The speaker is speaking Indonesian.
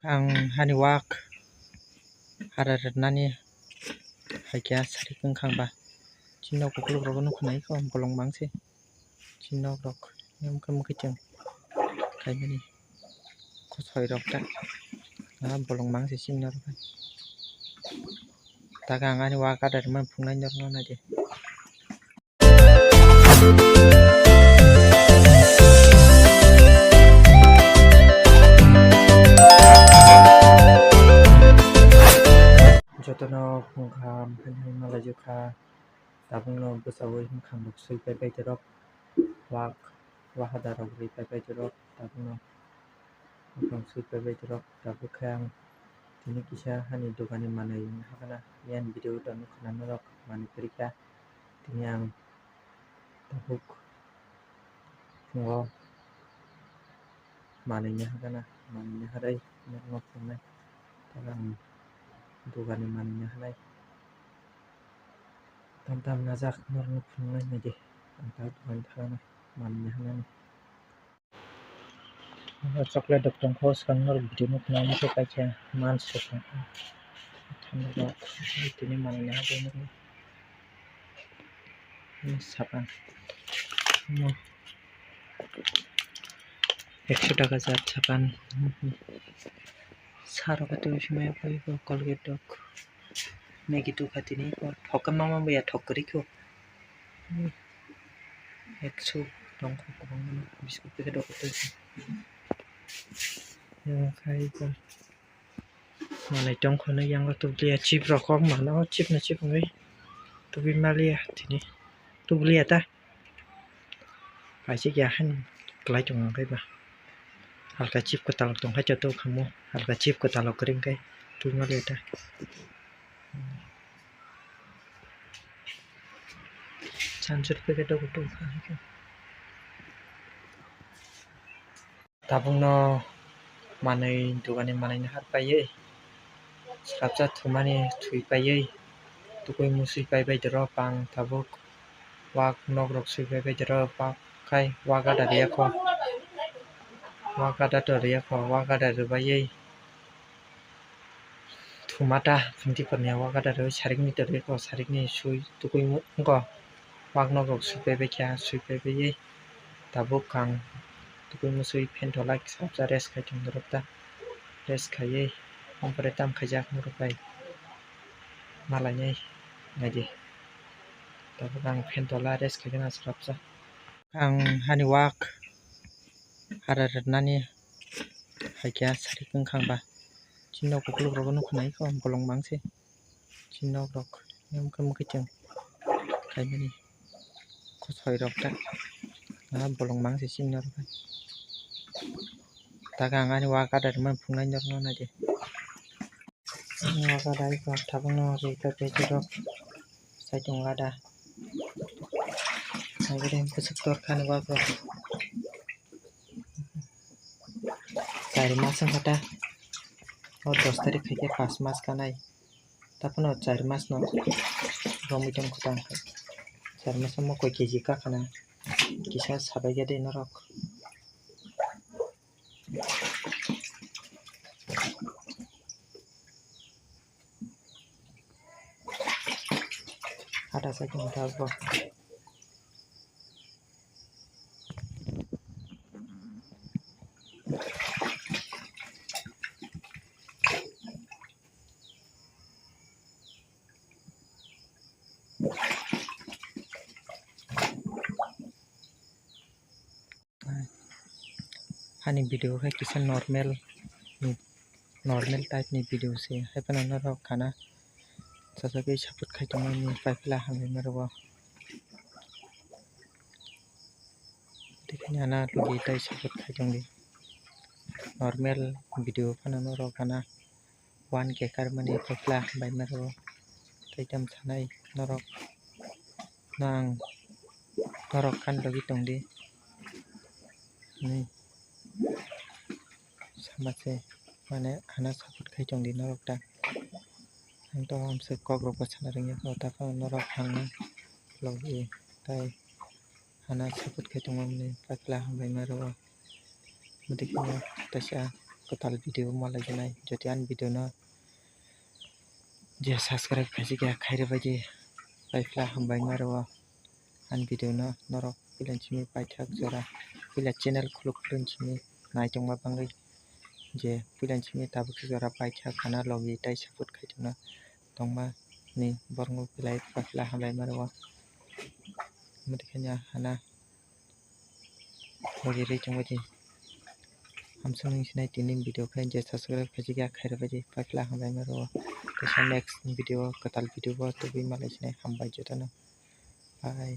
Ang haniwak hararatnani haikya sari kengkang ba chinok kukluk rok nuk nai ko bolong bangse chinok rok nem kam kejeng kaimani khosoi rok ta bolong bangse chinok rok tagang haniwak hararatman pungnai nyor na je jotono pungkham hanai malajuka tabungno besawoi kham sui pai terok wak wahadarok ri pai terok tabungno kham sui pai terok tabukhang tini kisah hani dogani manai hakana yan video dan khanarok mani perika tinyang tabuk ngo manainya hakana manainya harai ngok pungnai tagang dogani manainya hanai tam najak norno pungnai naje anta dogan thana manainya hanai chocolate dok khos kan nor video nuk nami se kacha man se thamba tini manainya hanai ni sapan no 100 টাকা যার ছাপান সারকাতে সময় কই Colgate doc negative খাতিনি ঠকাম মামা বয়া ঠকরি কো 100 টং কবং বিস্কুট প্যাকেট ডকতে খাই কো মানে টং খনে yang তো লিয়া চিপ রকম মানে চিপ না চিপ ngei তো বি মালিয়া তিনি তো লিয়া ta পাইছে কি হান ক্লাই টং kai ba halka chip ko talok tong hacha to khamu halka chip ko talok kring kai tu ngale ta chansur packet ko to khai tabungno manai dogani manai har paiye sapcha thumani thui paiye tukoi musui pai dero pang tabuk wak nok rok sui pai dero pak kai waga daria ko wakada toriya ko wakada rubaye thumata phungti pornia wakada ro sarik ni toriya ko sarik ni sui tukoi mu ko wakno ko sui be kya sui be ye tabuk kang tukoi mu sui phen tholak sapcha res khai thong dorta res khaye ompore tam khajak nu pai malai ngai tabuk kang phen thola res khagena sapcha ang haniwak hararatnani haikya sari kengkang ba chinok kukluk rok nuk nai ko bolong bangse chinok rok nem kam kejeng kaimani khosoi rok ta bolong bangse chinok rok tagang ani hararatman pungnai nyor na je wakadai ko tabungno ri pai terok saitong ada agem pesaktor khani wa ko 4 মাস kata और 10 तारीख के 5 मास का नहीं तपन 4 मास न रोमिटन खुदां 4 मास में कोई केजी का खाना किसा साबाय गदे नरक आधा से घंटा बो hani video hai kisa normal type ni video se hai panana rok kana sasabe saput khai tongani paipla hamai marwa dekhani ana logi tai saput khai tongni normal video panana rok kana 1k karmani paipla bai marwa taitam thanai norok nang norok kan logi tongdi ni samase mane ana saput khai tongdi norok ta angto amse kogrok pasana ringya ko ta norok hangna logi tai ana saput khai tongmani pakla hambai marwa mudikhina tasha कताल वीडियो मलाई जनाय जति आन वीडियो न जे सब्सक्राइब खाजि गया खाइरे बायदि बायफ्ला हामबाय मारो आन वीडियो न नरक पिलानचिनि बायथाक जरा पिला चैनल खुलुखरुनचिनि नायतंमा बांगै जे पिलानचिनि ताबुक जरा बायथाक खाना लगी ताइ सपोर्ट खायतंना तंमा नि बरंगो पिलाय बायफ्ला हामबाय मारो मदिखाया हाना लगी रेचंग बायदि हमसंग सिनाय तिनि वीडियो खाय जे सब्सक्राइब खाजि गया खाइरे बायदि बायफ्ला हामबाय मारो तो नेक्स्ट वीडियो कताल वीडियो तो बि मालाय सिनाय हामबाय जतन बाय